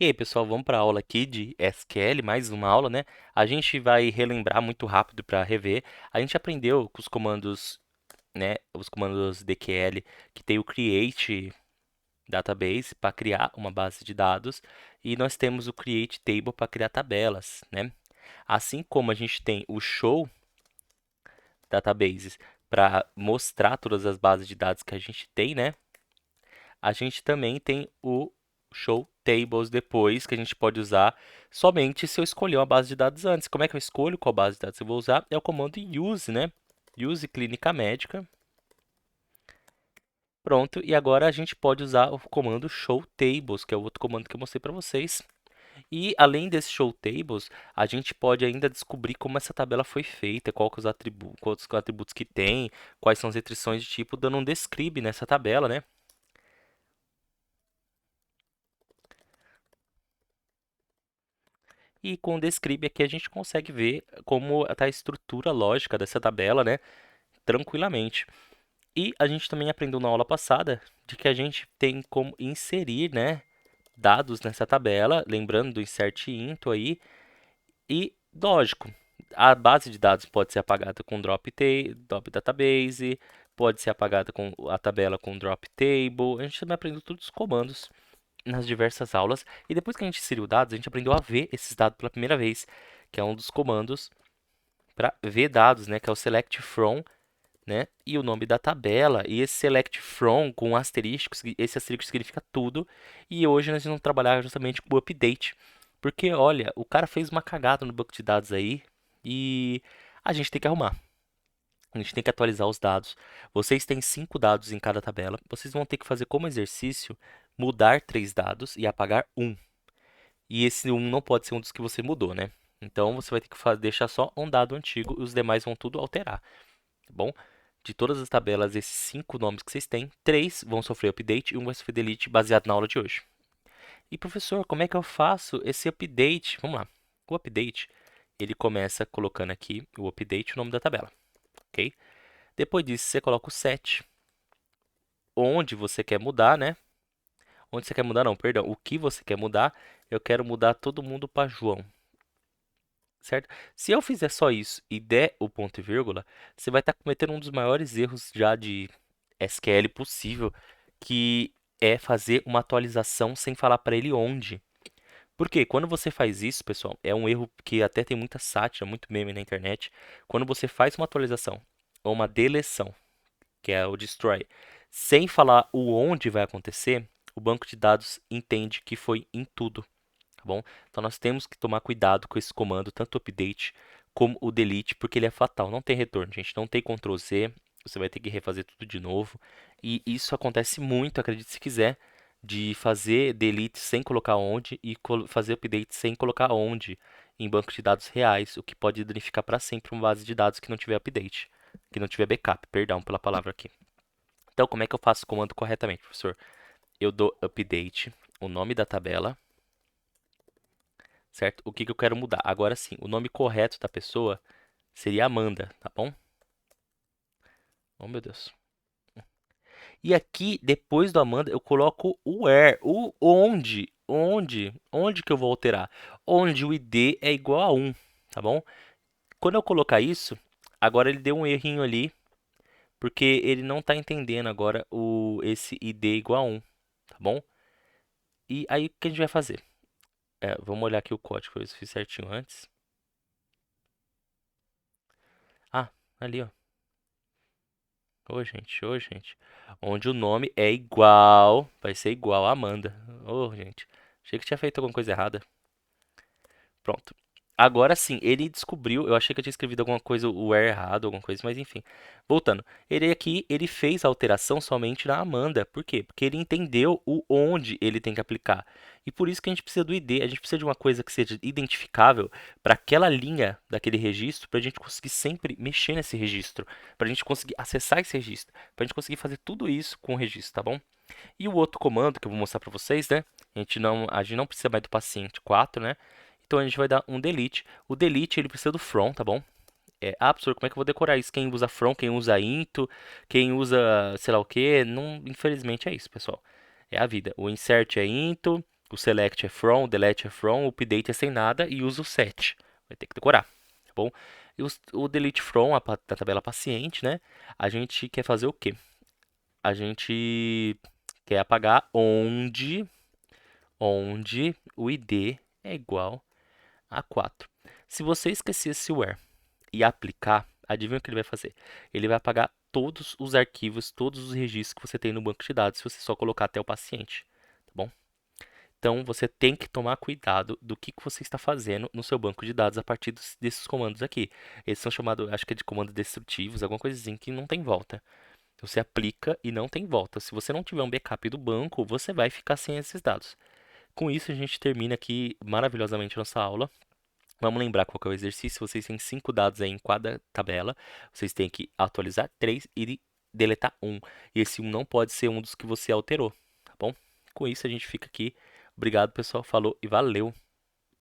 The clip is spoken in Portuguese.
E aí, pessoal, vamos para a aula aqui de SQL, mais uma aula, né? A gente vai relembrar muito rápido para rever. A gente aprendeu com os comandos, né, os comandos DQL, que tem o create database para criar uma base de dados e nós temos o create table para criar tabelas, né? Assim como a gente tem o show databases para mostrar todas as bases de dados que a gente tem, né? A gente também tem o show tables depois, que a gente pode usar somente se eu escolher uma base de dados antes. Como é que eu escolho qual base de dados eu vou usar? É o comando use, né? Use clínica médica. Pronto, e agora a gente pode usar o comando show tables, que é o outro comando que eu mostrei para vocês. E além desse show tables, a gente pode ainda descobrir como essa tabela foi feita, quais os atributos que tem, quais são as restrições de tipo, dando um describe nessa tabela, né? E com o Describe aqui a gente consegue ver como está a estrutura lógica dessa tabela, né? Tranquilamente. E a gente também aprendeu na aula passada de que a gente tem como inserir, né, dados nessa tabela, lembrando do insert into aí. E, lógico, a base de dados pode ser apagada com drop database, pode ser apagada com a tabela com drop table. A gente também aprendeu todos os comandos nas diversas aulas. E depois que a gente inseriu dados, a gente aprendeu a ver esses dados pela primeira vez, que é um dos comandos para ver dados, né, que é o select from, né, e o nome da tabela. E esse select from com asterisco, esse asterisco significa tudo. E hoje nós vamos trabalhar justamente com o update, porque olha, o cara fez uma cagada no banco de dados aí e a gente tem que arrumar. A gente tem que atualizar os dados. Vocês têm 5 dados em cada tabela. Vocês vão ter que fazer como exercício mudar 3 dados e apagar um. E esse um não pode ser um dos que você mudou, né? Então você vai ter que deixar só um dado antigo e os demais vão tudo alterar, tá bom? De todas as tabelas, esses 5 nomes que vocês têm, 3 vão sofrer update e um vai sofrer delete baseado na aula de hoje. E professor, como é que eu faço esse update? Vamos lá. O update, ele começa colocando aqui o update, o nome da tabela, ok? Depois disso, você coloca o set, onde você quer mudar, né? Onde você quer mudar, não, perdão. O que você quer mudar? Eu quero mudar todo mundo para João. Certo? Se eu fizer só isso e der o ponto e vírgula, você vai estar cometendo um dos maiores erros já de SQL possível, que é fazer uma atualização sem falar para ele onde. Porque quando você faz isso, pessoal, é um erro que até tem muita sátira, muito meme na internet. Quando você faz uma atualização ou uma deleção, que é o destroy, sem falar o onde vai acontecer, o banco de dados entende que foi em tudo. Tá bom? Então nós temos que tomar cuidado com esse comando, tanto o update como o delete, porque ele é fatal. Não tem retorno, gente. Não tem Ctrl Z. Você vai ter que refazer tudo de novo. E isso acontece muito, acredite se quiser, de fazer delete sem colocar onde e fazer update sem colocar onde em bancos de dados reais, o que pode danificar para sempre uma base de dados que não tiver update, que não tiver backup, perdão pela palavra aqui. Então, como é que eu faço o comando corretamente, professor? Eu dou update, o nome da tabela, certo? O que eu quero mudar? Agora sim, o nome correto da pessoa seria Amanda, tá bom? Oh, meu Deus. E aqui, depois do Amanda, eu coloco o where, o onde que eu vou alterar? Onde o ID é igual a 1, tá bom? Quando eu colocar isso, agora ele deu um errinho ali, porque ele não está entendendo agora esse ID igual a 1, tá bom? E aí, o que a gente vai fazer? Vamos olhar aqui o código, eu fiz certinho antes. Ah, ali, ó. Ô, gente, ô, gente. Onde o nome é igual, vai ser igual a Amanda. Ô, gente. Achei que tinha feito alguma coisa errada. Pronto. Agora sim, ele descobriu. Eu achei que eu tinha escrevido alguma coisa, o where errado, alguma coisa, mas enfim. Voltando. Ele aqui, ele fez a alteração somente na Amanda. Por quê? Porque ele entendeu o onde ele tem que aplicar. E por isso que a gente precisa do ID. A gente precisa de uma coisa que seja identificável para aquela linha daquele registro, para a gente conseguir sempre mexer nesse registro, para a gente conseguir acessar esse registro, para a gente conseguir fazer tudo isso com o registro, tá bom? E o outro comando que eu vou mostrar para vocês, né? A gente não precisa mais do paciente 4, né? Então a gente vai dar um delete. O delete ele precisa do from, tá bom? Professor, como é que eu vou decorar isso? Quem usa from, quem usa into, quem usa sei lá o que, não, infelizmente é isso, pessoal. É a vida. O insert é into, O select é from, o delete é from, o update é sem nada e usa o set. Vai ter que decorar, tá bom? E o delete from, da tabela paciente, né? A gente quer fazer o quê? A gente quer apagar onde o ID é igual a 4. Se você esquecer esse where e aplicar, adivinha o que ele vai fazer? Ele vai apagar todos os arquivos, todos os registros que você tem no banco de dados, se você só colocar até o paciente, tá bom? Então, você tem que tomar cuidado do que você está fazendo no seu banco de dados a partir desses comandos aqui. Eles são chamados, acho que é de comandos destrutivos, alguma coisa assim que não tem volta. Você aplica e não tem volta. Se você não tiver um backup do banco, você vai ficar sem esses dados. Com isso, a gente termina aqui maravilhosamente a nossa aula. Vamos lembrar qual que é o exercício. Vocês têm 5 dados aí em cada tabela. Vocês têm que atualizar 3 e deletar um. E esse um não pode ser um dos que você alterou, tá bom? Com isso, a gente fica aqui. Obrigado, pessoal. Falou e valeu!